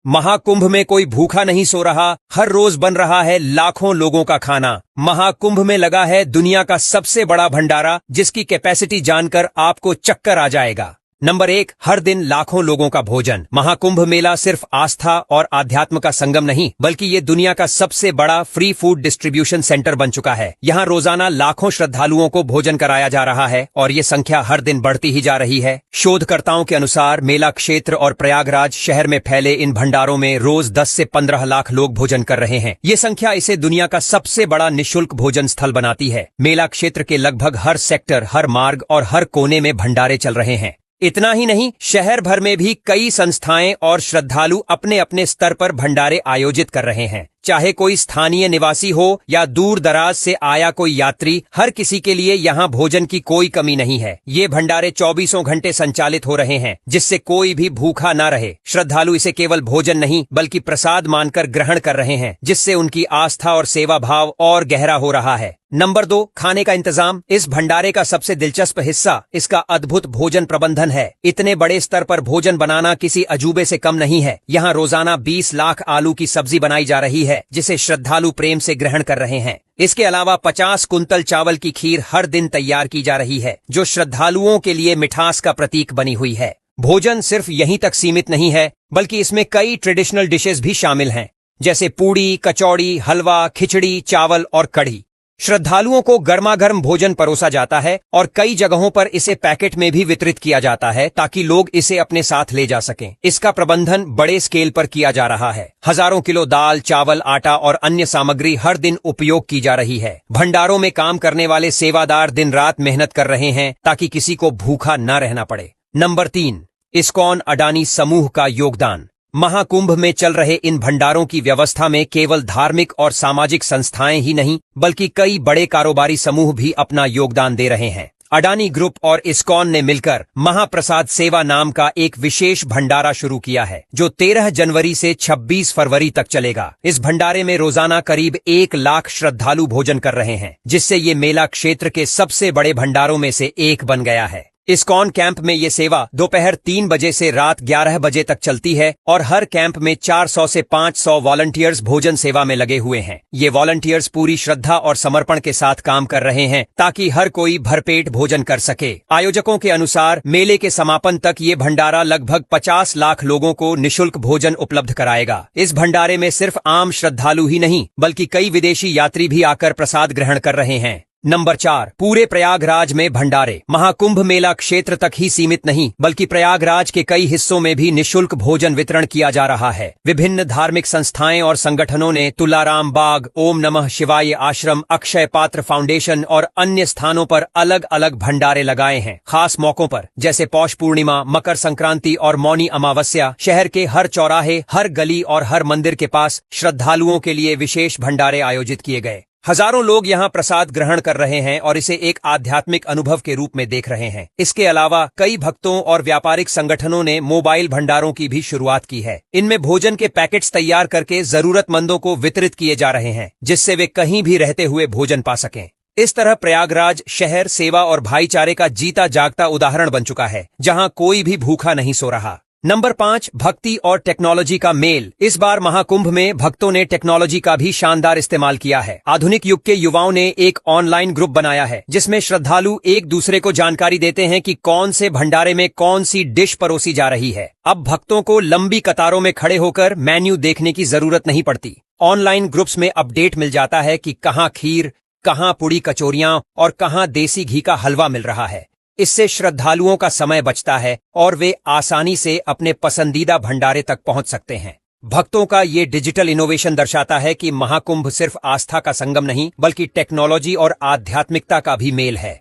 महाकुंभ में कोई भूखा नहीं सो रहा, हर रोज बन रहा है लाखों लोगों का खाना। महाकुंभ में लगा है दुनिया का सबसे बड़ा भंडारा, जिसकी कैपेसिटी जानकर आपको चक्कर आ जाएगा। नंबर 1, हर दिन लाखों लोगों का भोजन। महाकुंभ मेला सिर्फ आस्था और आध्यात्म का संगम नहीं, बल्कि ये दुनिया का सबसे बड़ा फ्री फूड डिस्ट्रीब्यूशन सेंटर बन चुका है। यहाँ रोजाना लाखों श्रद्धालुओं को भोजन कराया जा रहा है और ये संख्या हर दिन बढ़ती ही जा रही है। शोधकर्ताओं के अनुसार मेला क्षेत्र और प्रयागराज शहर में फैले इन भंडारों में रोज 10 से 15 लाख लोग भोजन कर रहे हैं। ये संख्या इसे दुनिया का सबसे बड़ा निःशुल्क भोजन स्थल बनाती है। मेला क्षेत्र के लगभग हर सेक्टर, हर मार्ग और हर कोने में भंडारे चल रहे हैं। इतना ही नहीं, शहर भर में भी कई संस्थाएं और श्रद्धालु अपने अपने स्तर पर भंडारे आयोजित कर रहे हैं। चाहे कोई स्थानीय निवासी हो या दूर दराज से आया कोई यात्री, हर किसी के लिए यहाँ भोजन की कोई कमी नहीं है। ये भंडारे 24 घंटे संचालित हो रहे हैं, जिससे कोई भी भूखा ना रहे। श्रद्धालु इसे केवल भोजन नहीं बल्कि प्रसाद मानकर ग्रहण कर रहे हैं, जिससे उनकी आस्था और सेवा भाव और गहरा हो रहा है। नंबर 2, खाने का इंतजाम। इस भंडारे का सबसे दिलचस्प हिस्सा इसका अद्भुत भोजन प्रबंधन है। इतने बड़े स्तर पर भोजन बनाना किसी अजूबे से कम नहीं है। यहाँ रोजाना 20 लाख आलू की सब्जी बनाई जा रही है, जिसे श्रद्धालु प्रेम से ग्रहण कर रहे हैं। इसके अलावा 50 कुंतल चावल की खीर हर दिन तैयार की जा रही है, जो श्रद्धालुओं के लिए मिठास का प्रतीक बनी हुई है। भोजन सिर्फ यहीं तक सीमित नहीं है, बल्कि इसमें कई ट्रेडिशनल डिशेस भी शामिल हैं, जैसे पूड़ी, कचौड़ी, हलवा, खिचड़ी, चावल और कढ़ी। श्रद्धालुओं को गर्मागर्म भोजन परोसा जाता है और कई जगहों पर इसे पैकेट में भी वितरित किया जाता है, ताकि लोग इसे अपने साथ ले जा सकें। इसका प्रबंधन बड़े स्केल पर किया जा रहा है। हजारों किलो दाल, चावल, आटा और अन्य सामग्री हर दिन उपयोग की जा रही है। भंडारों में काम करने वाले सेवादार दिन रात मेहनत कर रहे हैं, ताकि किसी को भूखा न रहना पड़े। नंबर 3, इस्कॉन अडानी समूह का योगदान। महाकुंभ में चल रहे इन भंडारों की व्यवस्था में केवल धार्मिक और सामाजिक संस्थाएं ही नहीं, बल्कि कई बड़े कारोबारी समूह भी अपना योगदान दे रहे हैं। अडानी ग्रुप और इस्कॉन ने मिलकर महाप्रसाद सेवा नाम का एक विशेष भंडारा शुरू किया है, जो 13 जनवरी से 26 फरवरी तक चलेगा। इस भंडारे में रोजाना करीब 1 लाख श्रद्धालु भोजन कर रहे हैं, जिससे ये मेला क्षेत्र के सबसे बड़े भंडारों में से एक बन गया है। इस्कॉन कैंप में ये सेवा दोपहर 3 बजे से रात 11 बजे तक चलती है और हर कैंप में 400 से 500 वॉलंटियर्स भोजन सेवा में लगे हुए हैं। ये वॉलंटियर्स पूरी श्रद्धा और समर्पण के साथ काम कर रहे हैं, ताकि हर कोई भरपेट भोजन कर सके। आयोजकों के अनुसार मेले के समापन तक ये भंडारा लगभग 50 लाख लोगों को निःशुल्क भोजन उपलब्ध कराएगा। इस भंडारे में सिर्फ आम श्रद्धालु ही नहीं, बल्कि कई विदेशी यात्री भी आकर प्रसाद ग्रहण कर रहे हैं। नंबर 4, पूरे प्रयागराज में भंडारे। महाकुंभ मेला क्षेत्र तक ही सीमित नहीं, बल्कि प्रयागराज के कई हिस्सों में भी निःशुल्क भोजन वितरण किया जा रहा है। विभिन्न धार्मिक संस्थाएं और संगठनों ने तुलाराम बाग, ओम नमः शिवाय आश्रम, अक्षय पात्र फाउंडेशन और अन्य स्थानों पर अलग अलग भंडारे लगाए हैं। खास मौकों पर, जैसे पौष पूर्णिमा, मकर संक्रांति और मौनी अमावस्या, शहर के हर चौराहे, हर गली और हर मंदिर के पास श्रद्धालुओं के लिए विशेष भंडारे आयोजित किए गए। हजारों लोग यहाँ प्रसाद ग्रहण कर रहे हैं और इसे एक आध्यात्मिक अनुभव के रूप में देख रहे हैं। इसके अलावा कई भक्तों और व्यापारिक संगठनों ने मोबाइल भंडारों की भी शुरुआत की है। इनमें भोजन के पैकेट्स तैयार करके जरूरतमंदों को वितरित किए जा रहे हैं, जिससे वे कहीं भी रहते हुए भोजन पा सकें। इस तरह प्रयागराज शहर सेवा और भाईचारे का जीता जागता उदाहरण बन चुका है, जहाँ कोई भी भूखा नहीं सो रहा। नंबर 5, भक्ति और टेक्नोलॉजी का मेल। इस बार महाकुंभ में भक्तों ने टेक्नोलॉजी का भी शानदार इस्तेमाल किया है। आधुनिक युग के युवाओं ने एक ऑनलाइन ग्रुप बनाया है, जिसमें श्रद्धालु एक दूसरे को जानकारी देते हैं कि कौन से भंडारे में कौन सी डिश परोसी जा रही है। अब भक्तों को लंबी कतारों में खड़े होकर मेन्यू देखने की जरूरत नहीं पड़ती। ऑनलाइन ग्रुप्स में अपडेट मिल जाता है कि कहाँ खीर, कहाँ पुड़ी कचौरियां और कहाँ देसी घी का हलवा मिल रहा है। इससे श्रद्धालुओं का समय बचता है और वे आसानी से अपने पसंदीदा भंडारे तक पहुंच सकते हैं। भक्तों का ये डिजिटल इनोवेशन दर्शाता है कि महाकुंभ सिर्फ आस्था का संगम नहीं, बल्कि टेक्नोलॉजी और आध्यात्मिकता का भी मेल है।